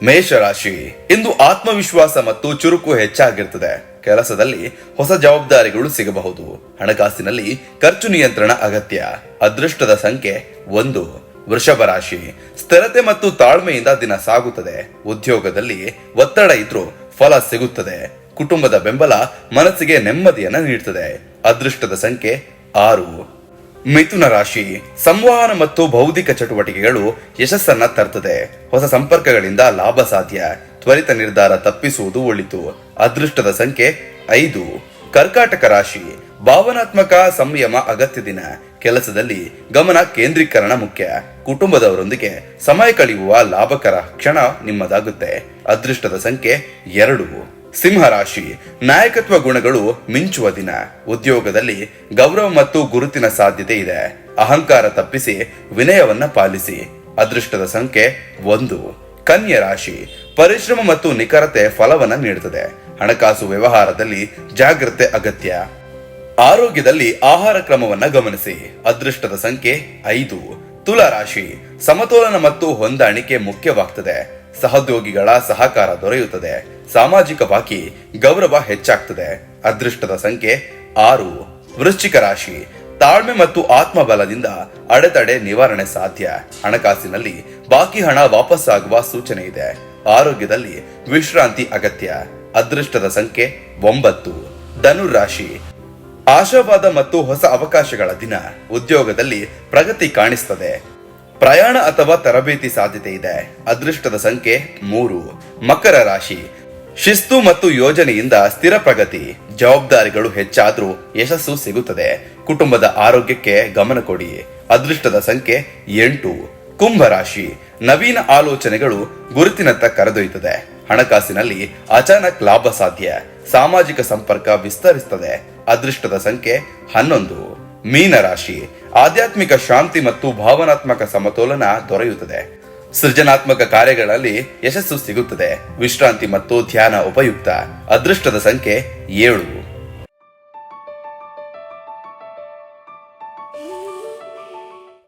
ಮೇಷರಾಶಿ, ಇಂದು ಆತ್ಮವಿಶ್ವಾಸ ಮತ್ತು ಚುರುಕು ಹೆಚ್ಚಾಗಿರುತ್ತದೆ. ಕೆಲಸದಲ್ಲಿ ಹೊಸ ಜವಾಬ್ದಾರಿಗಳು ಸಿಗಬಹುದು. ಹಣಕಾಸಿನಲ್ಲಿ ಖರ್ಚು ನಿಯಂತ್ರಣ ಅಗತ್ಯ. ಅದೃಷ್ಟದ ಸಂಖ್ಯೆ 1. ವೃಷಭ ರಾಶಿ, ಸ್ಥಿರತೆ ಮತ್ತು ತಾಳ್ಮೆಯಿಂದ ದಿನ ಸಾಗುತ್ತದೆ. ಉದ್ಯೋಗದಲ್ಲಿ ಒತ್ತಡ ಇದ್ರೂ ಫಲ ಸಿಗುತ್ತದೆ. ಕುಟುಂಬದ ಬೆಂಬಲ ಮನಸ್ಸಿಗೆ ನೆಮ್ಮದಿಯನ್ನು ನೀಡುತ್ತದೆ. ಅದೃಷ್ಟದ ಸಂಖ್ಯೆ 6. ಮಿಥುನ ರಾಶಿ, ಸಂವಹನ ಮತ್ತು ಬೌದ್ಧಿಕ ಚಟುವಟಿಕೆಗಳು ಯಶಸ್ಸನ್ನ ತರ್ತದೆ. ಹೊಸ ಸಂಪರ್ಕಗಳಿಂದ ಲಾಭ ಸಾಧ್ಯ. ತ್ವರಿತ ನಿರ್ಧಾರ ತಪ್ಪಿಸುವುದು ಒಳಿತು. ಅದೃಷ್ಟದ ಸಂಖ್ಯೆ 5. ಕರ್ಕಾಟಕ ರಾಶಿ, ಭಾವನಾತ್ಮಕ ಸಂಯಮ ಅಗತ್ಯ ದಿನ. ಕೆಲಸದಲ್ಲಿ ಗಮನ ಕೇಂದ್ರೀಕರಣ ಮುಖ್ಯ. ಕುಟುಂಬದವರೊಂದಿಗೆ ಸಮಯ ಕಳೆಯುವ ಲಾಭಕರ ಕ್ಷಣ ನಿಮ್ಮದಾಗುತ್ತೆ. ಅದೃಷ್ಟದ ಸಂಖ್ಯೆ 2. ಸಿಂಹರಾಶಿ, ನಾಯಕತ್ವ ಗುಣಗಳು ಮಿಂಚುವ ದಿನ. ಉದ್ಯೋಗದಲ್ಲಿ ಗೌರವ ಮತ್ತು ಗುರುತಿನ ಸಾಧ್ಯತೆ ಇದೆ. ಅಹಂಕಾರ ತಪ್ಪಿಸಿ ವಿನಯವನ್ನ ಪಾಲಿಸಿ. ಅದೃಷ್ಟದ ಸಂಖ್ಯೆ 1. ಕನ್ಯಾ ರಾಶಿ, ಪರಿಶ್ರಮ ಮತ್ತು ನಿಖರತೆ ಫಲವನ್ನ ನೀಡುತ್ತದೆ. ಹಣಕಾಸು ವ್ಯವಹಾರದಲ್ಲಿ ಜಾಗ್ರತೆ ಅಗತ್ಯ. ಆರೋಗ್ಯದಲ್ಲಿ ಆಹಾರ ಕ್ರಮವನ್ನ ಗಮನಿಸಿ. ಅದೃಷ್ಟದ ಸಂಖ್ಯೆ 5. ತುಲಾ ರಾಶಿ, ಸಮತೋಲನ ಮತ್ತು ಹೊಂದಾಣಿಕೆ ಮುಖ್ಯವಾಗ್ತದೆ. ಸಹೋದ್ಯೋಗಿಗಳ ಸಹಕಾರ ದೊರೆಯುತ್ತದೆ. ಸಾಮಾಜಿಕವಾಗಿ ಗೌರವ ಹೆಚ್ಚಾಗ್ತದೆ. ಅದೃಷ್ಟದ ಸಂಖ್ಯೆ 6. ವೃಶ್ಚಿಕ ರಾಶಿ, ತಾಳ್ಮೆ ಮತ್ತು ಆತ್ಮಬಲದಿಂದ ಅಡೆತಡೆ ನಿವಾರಣೆ ಸಾಧ್ಯ. ಹಣಕಾಸಿನಲ್ಲಿ ಬಾಕಿ ಹಣ ವಾಪಸ್ಸಾಗುವ ಸೂಚನೆ ಇದೆ. ಆರೋಗ್ಯದಲ್ಲಿ ವಿಶ್ರಾಂತಿ ಅಗತ್ಯ. ಅದೃಷ್ಟದ ಸಂಖ್ಯೆ 9. ಧನುರಾಶಿ, ಆಶಾವಾದ ಮತ್ತು ಹೊಸ ಅವಕಾಶಗಳ ದಿನ. ಉದ್ಯೋಗದಲ್ಲಿ ಪ್ರಗತಿ ಕಾಣಿಸ್ತದೆ. ಪ್ರಯಾಣ ಅಥವಾ ತರಬೇತಿ ಸಾಧ್ಯತೆ ಇದೆ. ಅದೃಷ್ಟದ ಸಂಖ್ಯೆ 3. ಮಕರ ರಾಶಿ, ಶಿಸ್ತು ಮತ್ತು ಯೋಜನೆಯಿಂದ ಸ್ಥಿರ ಪ್ರಗತಿ. ಜವಾಬ್ದಾರಿಗಳು ಹೆಚ್ಚಾದ್ರೂ ಯಶಸ್ಸು ಸಿಗುತ್ತದೆ. ಕುಟುಂಬದ ಆರೋಗ್ಯಕ್ಕೆ ಗಮನ ಕೊಡಿ. ಅದೃಷ್ಟದ ಸಂಖ್ಯೆ 8. ಕುಂಭ ರಾಶಿ, ನವೀನ ಆಲೋಚನೆಗಳು ಗುರುತಿನತ್ತ ಕರೆದೊಯ್ಯುತ್ತದೆ. ಹಣಕಾಸಿನಲ್ಲಿ ಅಚಾನಕ್ ಲಾಭ ಸಾಧ್ಯ. ಸಾಮಾಜಿಕ ಸಂಪರ್ಕ ವಿಸ್ತರಿಸುತ್ತದೆ. ಅದೃಷ್ಟದ ಸಂಖ್ಯೆ 11. ಮೀನ ರಾಶಿ, ಆಧ್ಯಾತ್ಮಿಕ ಶಾಂತಿ ಮತ್ತು ಭಾವನಾತ್ಮಕ ಸಮತೋಲನ ದೊರೆಯುತ್ತದೆ. ಸೃಜನಾತ್ಮಕ ಕಾರ್ಯಗಳಲ್ಲಿ ಯಶಸ್ಸು ಸಿಗುತ್ತದೆ. ವಿಶ್ರಾಂತಿ ಮತ್ತು ಧ್ಯಾನ ಉಪಯುಕ್ತ. ಅದೃಷ್ಟದ ಸಂಖ್ಯೆ 7.